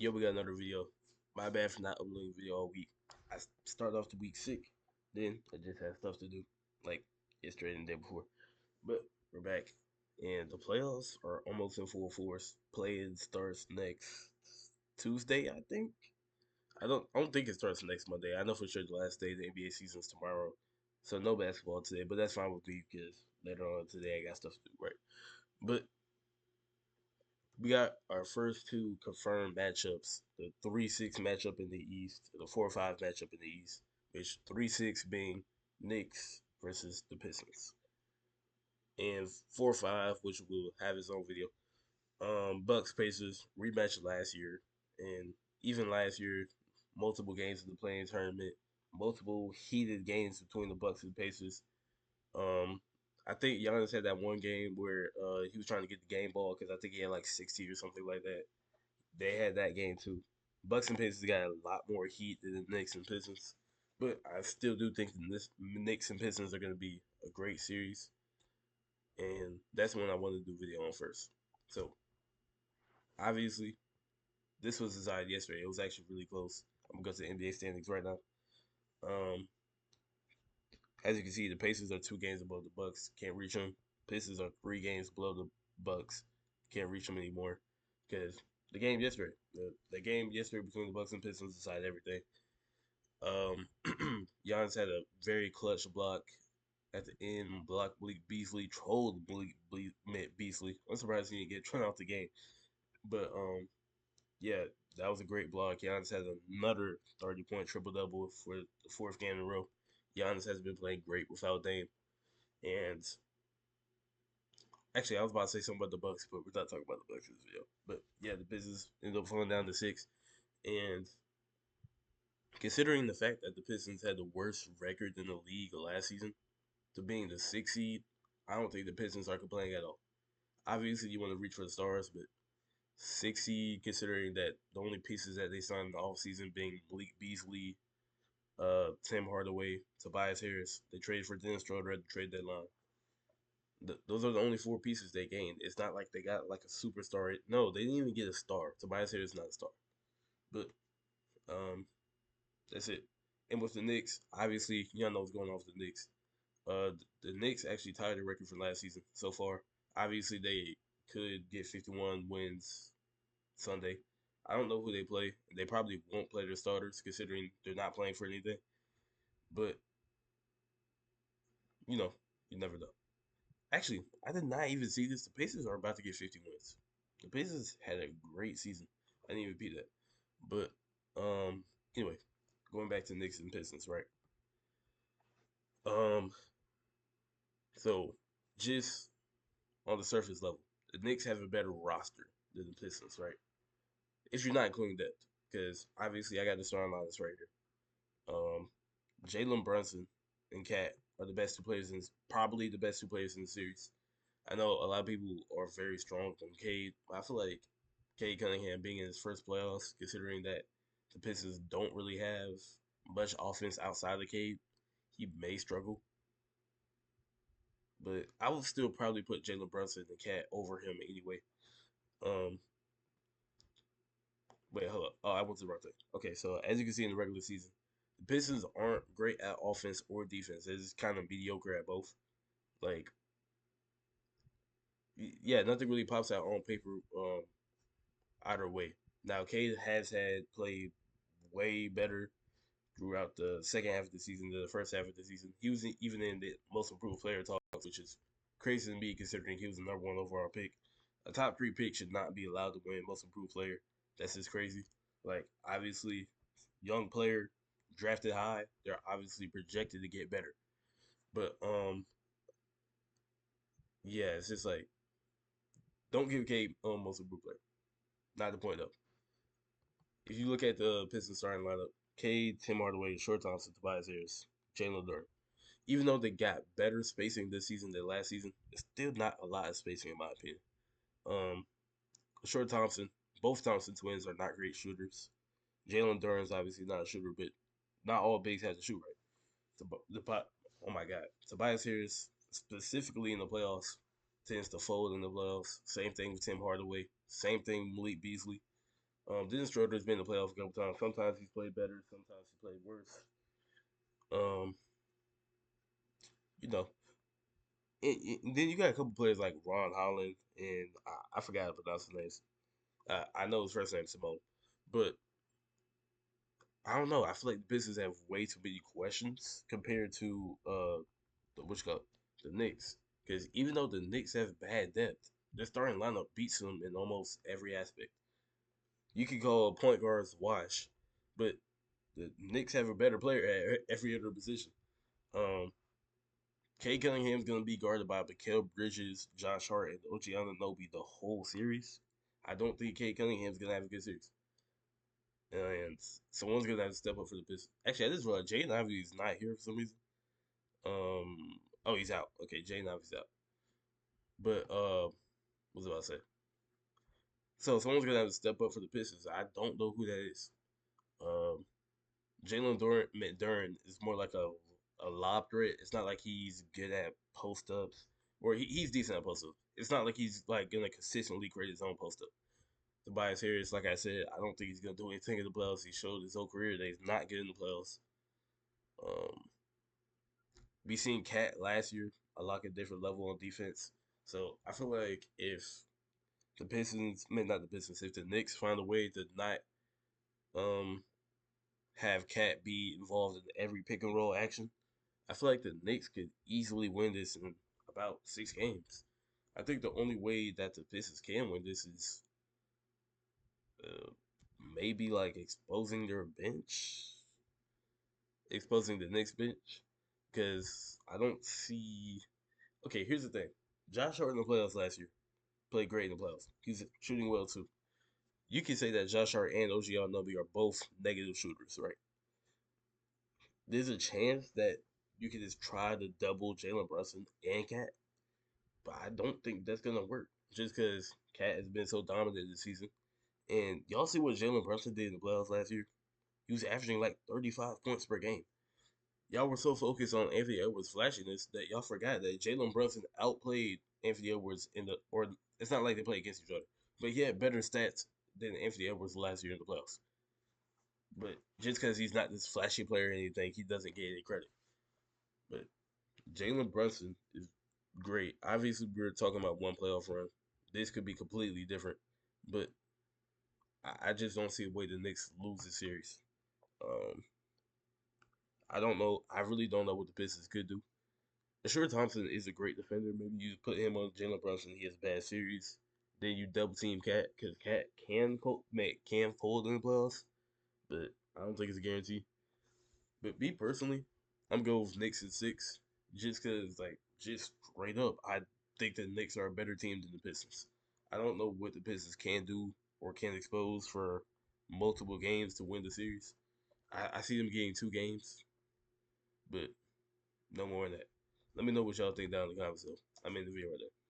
Yo, we got another video. My bad for not uploading video all week. I started off the week sick. Then I just had stuff to do, like yesterday and the day before. But we're back, and the playoffs are almost in full force. Play starts next Tuesday, I think. I don't think it starts next Monday. I know for sure the last day of the NBA season is tomorrow, so no basketball today. But that's fine with me because later on today I got stuff to do, right? But we got our first two confirmed matchups: the 3-6 matchup in the East, the 4-5 matchup in the East, which 3-6 being Knicks versus the Pistons, and 4-5, which will have its own video. Bucks Pacers rematch last year, and even last year, multiple games in the playing tournament, multiple heated games between the Bucks and Pacers. Um, I think Giannis had that one game where he was trying to get the game ball because I think he had like 60 or something like that. They had that game too. Bucks and Pacers got a lot more heat than the Knicks and Pistons, but I still do think the Knicks and Pistons are going to be a great series, and that's when I want to do video on first. So obviously, this was decided yesterday. It was actually really close. I'm gonna go to the NBA standings right now. Um, as you can see, the Pacers are 2 games above the Bucks. Can't reach them. Pistons are 3 games below the Bucks. Can't reach them anymore because the game yesterday between the Bucks and Pistons decided everything. Giannis had a very clutch block at the end. Block Malik Beasley, trolled Malik Beasley. I'm surprised he didn't get thrown out the game. But yeah, that was a great block. Giannis has another 30-point triple double for the fourth game in a row. Giannis has been playing great without Dame. And actually, I was about to say something about the Bucks, but we're not talking about the Bucks in this video. But yeah, the Pistons ended up falling down to 6. And considering the fact that the Pistons had the worst record in the league last season, to being the 6th seed, I don't think the Pistons are complaining at all. Obviously, you want to reach for the stars, but 6th seed, considering that the only pieces that they signed in the offseason being Malik Beasley, Tim Hardaway, Tobias Harris, they traded for Dennis Schroeder at the trade deadline. Those are the only 4 pieces they gained. It's not like they got like a superstar. No, they didn't even get a star. Tobias Harris is not a star. But um, that's it. And with the Knicks, obviously, y'all know what's going on with the Knicks. The Knicks actually tied the record from last season so far. Obviously, they could get 51 wins Sunday. I don't know who they play. They probably won't play their starters considering they're not playing for anything. But you know, you never know. Actually, I did not even see this. The Pacers are about to get 50 wins. The Pacers had a great season. I didn't even repeat that. But anyway, going back to Knicks and Pistons, right? Um, so just on the surface level, the Knicks have a better roster than the Pistons, right? If you're not including depth, because obviously I got the starting lineups right here. Jalen Brunson and Cat are the best 2 players in probably the best 2 players in the series. I know a lot of people are very strong on Cade. I feel like Cade Cunningham being in his first playoffs, considering that the Pistons don't really have much offense outside of Cade, he may struggle. But I would still probably put Jalen Brunson and Cat over him anyway. Um, Wait, hold up. Oh, I went to the wrong thing. Okay, so as you can see in the regular season, the Pistons aren't great at offense or defense. They're just kind of mediocre at both. Like, yeah, nothing really pops out on paper either way. Now, Cade has had played way better throughout the second half of the season than the first half of the season. He was even in the most improved player talks, which is crazy to me considering he was the number 1 overall pick. A top 3 pick should not be allowed to win most improved player. That's just crazy. Like, obviously, young player drafted high, they're obviously projected to get better. But yeah, it's just like don't give Cade most improved player. Not the point though. If you look at the Pistons starting lineup, Cade, Tim Hardaway, Short Thompson, Tobias Harris, Jalen Durant. Even though they got better spacing this season than last season, it's still not a lot of spacing in my opinion. Um, Short Thompson, both Thompson twins are not great shooters. Jalen Duran's obviously not a shooter, but not all bigs have to shoot right. Oh my God, Tobias Harris specifically in the playoffs tends to fold in the playoffs. Same thing with Tim Hardaway. Same thing with Malik Beasley. Dennis Schroeder's been in the playoffs a couple times. Sometimes he's played better, sometimes he played worse. Um, you know, and then you got a couple players like Ron Holland and I forgot how to pronounce his name. I know his first name Simone, but I don't know. I feel like the Pistons have way too many questions compared to which cup the Knicks. Because even though the Knicks have bad depth, their starting lineup beats them in almost every aspect. You could call point guards wash, but the Knicks have a better player at every other position. Um, Kay Cunningham's gonna be guarded by Mikael Bridges, Josh Hart, and OG Anunoby the whole series. I don't think Kay Cunningham's gonna have a good series, and someone's gonna have to step up for the Pistons. Actually, I just realized Jaden Ivey is not here for some reason. Oh, he's out. Okay, Jaden Ivey's out. But what was I about to say? So someone's gonna have to step up for the Pistons. I don't know who that is. Um, Jalen Duran is more like a lob threat. It's not like he's good at post ups, or he's decent at post ups. It's not like he's like gonna consistently create his own post up. Tobias Harris, like I said, I don't think he's gonna do anything in the playoffs. He showed his whole career that he's not good in the playoffs. Um, we seen Cat last year, a lot of different level on defense. So I feel like if the Pistons, I mean not the Pistons, if the Knicks find a way to not um have Cat be involved in every pick and roll action, I feel like the Knicks could easily win this in about 6 games. I think the only way that the Pistons can win this is uh, maybe like exposing their bench, exposing the Knicks bench, because I don't see. Okay, here's the thing: Josh Hart in the playoffs last year played great in the playoffs. He's shooting well too. You can say that Josh Hart and OG Anunoby are both negative shooters, right? There's a chance that you can just try to double Jalen Brunson and Cat, but I don't think that's gonna work. Just because Cat has been so dominant this season, and y'all see what Jalen Brunson did in the playoffs last year. He was averaging like 35 points per game. Y'all were so focused on Anthony Edwards' flashiness that y'all forgot that Jalen Brunson outplayed Anthony Edwards in the or it's not like they played against each other, but he had better stats than Anthony Edwards last year in the playoffs. But just because he's not this flashy player or anything, he doesn't get any credit. But Jalen Brunson is great. Obviously, we're talking about one playoff run. This could be completely different, but I just don't see a way the Knicks lose the series. Um, I don't know. I really don't know what the Pistons could do. Sure, Thompson is a great defender. Maybe you put him on Jalen Brunson. He has a bad series. Then you double team Cat because Cat can fold in the playoffs, but I don't think it's a guarantee. But me personally, I'm going with Knicks in 6, just because just straight up, I think the Knicks are a better team than the Pistons. I don't know what the Pistons can do or can expose for multiple games to win the series. I see them getting 2 games, but no more than that. Let me know what y'all think down in the comments though. I'm in the video right there.